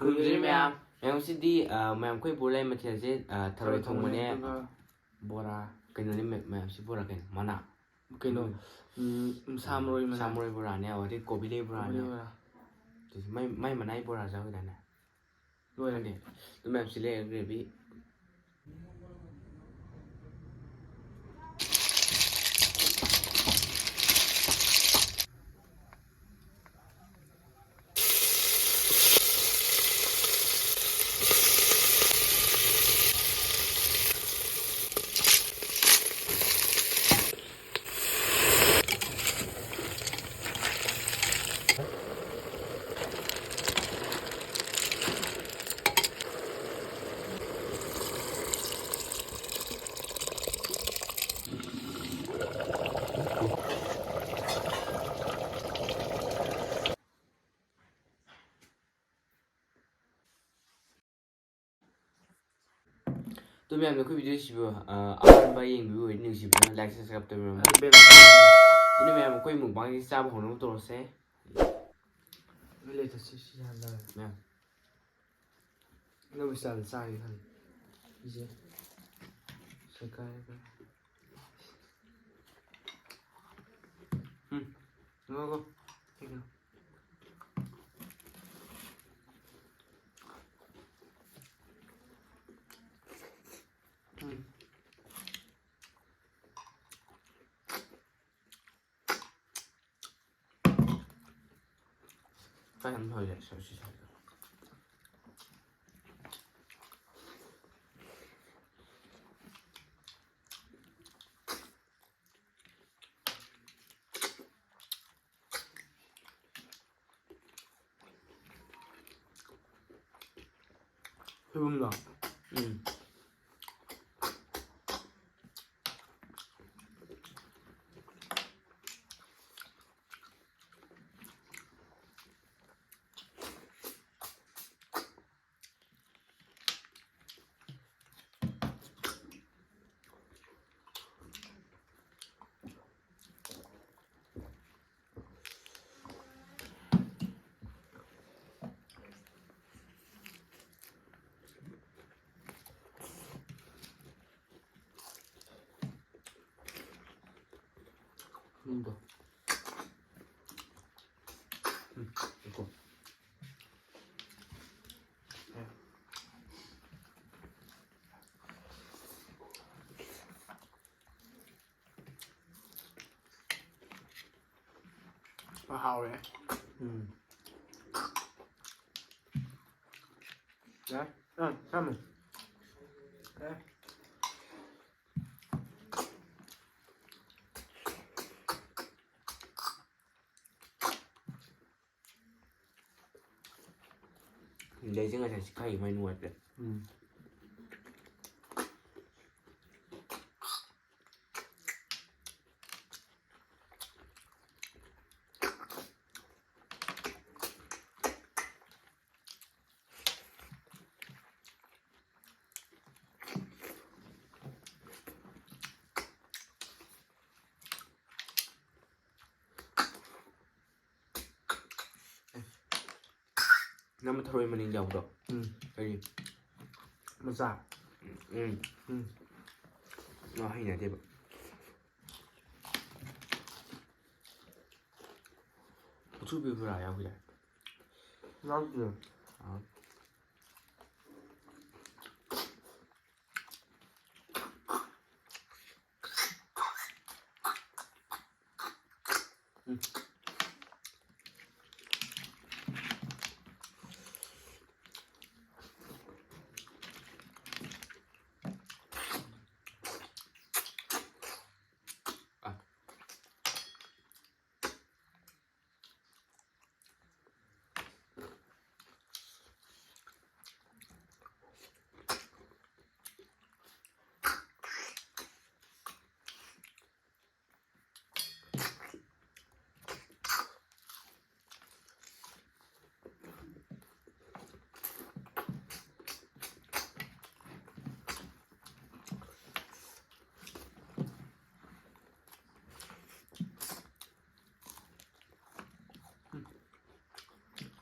ꯈꯨꯔꯨꯝꯖꯔꯤ ꯃꯌꯥꯝ ꯁꯤꯗꯤ ꯃꯌꯥꯝ ꯑꯩꯈꯣꯏ ꯕꯣꯔꯂꯩ ꯃꯊꯦꯜꯁꯦ ꯊꯔꯣꯏ ꯊꯣꯡꯕꯅꯦ ꯕꯣꯔꯥ ꯀꯩꯅꯣꯅꯤ ꯃꯌꯥꯝꯁꯤ ꯕꯣꯔꯥ ꯀꯩꯅꯣ ꯃꯅꯥ keno samroy mana samroy borane awadi kobile borane mai manai bora jaw dane loyane to map sile gravy to map ko video sibo ahan ba yeng bi ni sibo like subscribe to me ini map ko mukbang ji cha ba hono to se le ta si si han da map no bisa sa ni han ije sakai ka no go ठीक है phải ăn thôi vậy sao xí xí hương ngọt 이거 이거 hào đấy đấy rồi xong rồi đấy lấy chứ người sẽ khai mày nuột đấy nó mà thôi mà nên dầu được cái gì mà giả nó hay là thế vậy chút bị vừa lại không vậy nó được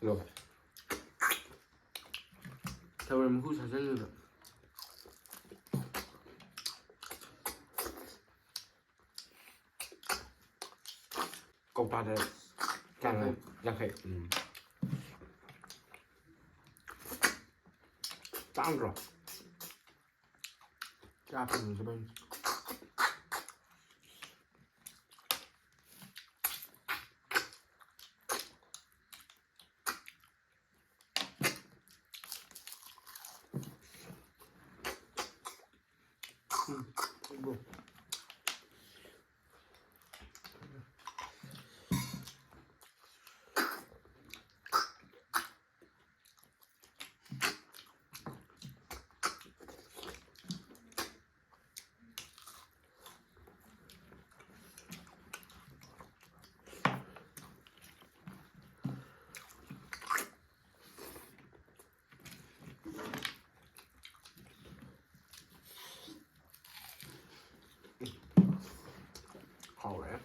rồi ꯊꯔꯣꯏ ꯃꯀꯨ ꯁꯥꯖꯜꯂꯤꯕ ꯀꯧꯇꯥꯗ ꯌꯥꯡꯈꯩ ꯇꯥꯡꯗ꯭ꯔꯣ ꯆꯥ ꯐꯪꯗꯕꯩ 이거 하오래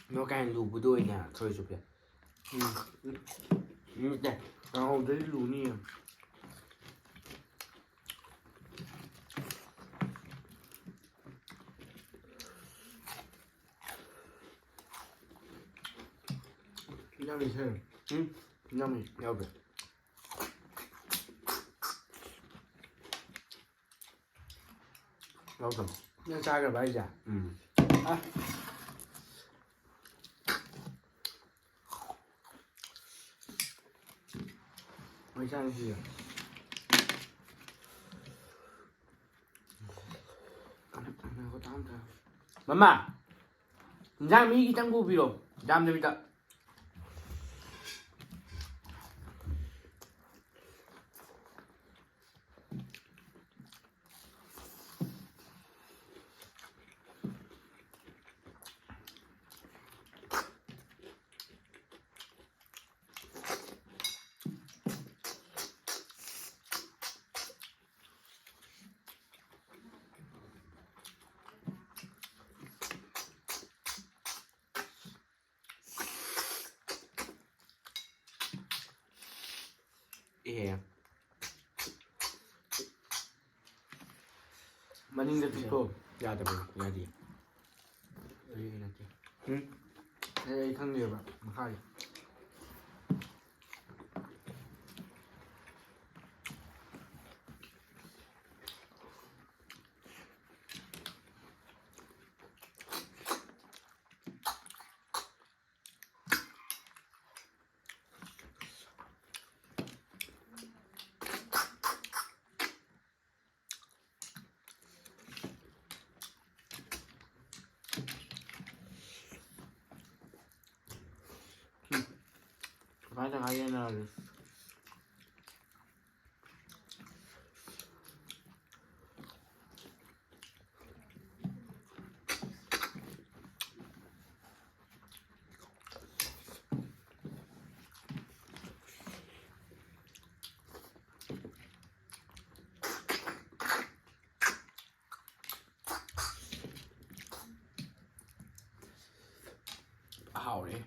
nó càng lù bù đôi nè thôi chụp kìa 이때 내 눈이 냠이 세 냠이 여기 여기 그냥 작을 말자 아 mấy trang gì à? Có tám thôi. 맘마 인삼이 이 땅고비로 다음 됩니다 예. 만인데 듣고 야돼 뭐 야디 여기 이렇게 응? 이 상대해 봐. 하이. Vaya gallina. 하오래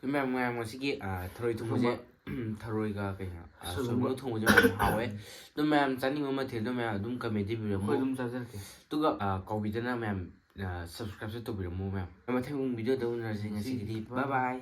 ꯃꯌꯥꯝ ꯉꯁꯤꯒꯤ ꯊꯔꯣꯏ ꯊꯣꯡꯕꯁꯦ ꯊꯔꯣꯏꯒ ꯀꯩꯅꯣ ꯁꯣꯏꯕꯨꯝꯒ ꯊꯣꯡꯕꯁꯦ ꯌꯥꯝ ꯍꯥꯎꯋꯦ ꯑꯗꯨꯝ ꯃꯌꯥꯝ ꯆꯥꯅꯤꯡꯕ ꯃꯊꯦꯜꯗꯣ ꯃꯌꯥꯝ ꯑꯗꯨꯝ ꯀꯃꯦꯟꯇ ꯄꯤꯕꯤꯔꯝꯃꯨ ꯑꯩꯈꯣꯏ ꯑꯗꯨꯝ ꯆꯥꯖꯔꯛꯀꯦ ꯑꯗꯨꯒ ꯀꯧꯕꯤꯗꯅ ꯃꯌꯥꯝ ꯁꯕꯁꯀ꯭ꯔꯥꯏꯕꯁꯨ ꯇꯧꯕꯤꯔꯝꯃꯨ ꯃꯌꯥꯝ ꯃꯊꯪ ꯚꯤꯗꯤꯑꯣꯗ ꯎꯅꯔꯁꯤ ꯉꯁꯤꯒꯤꯗꯤ ꯕꯥꯏ ꯕꯥꯏ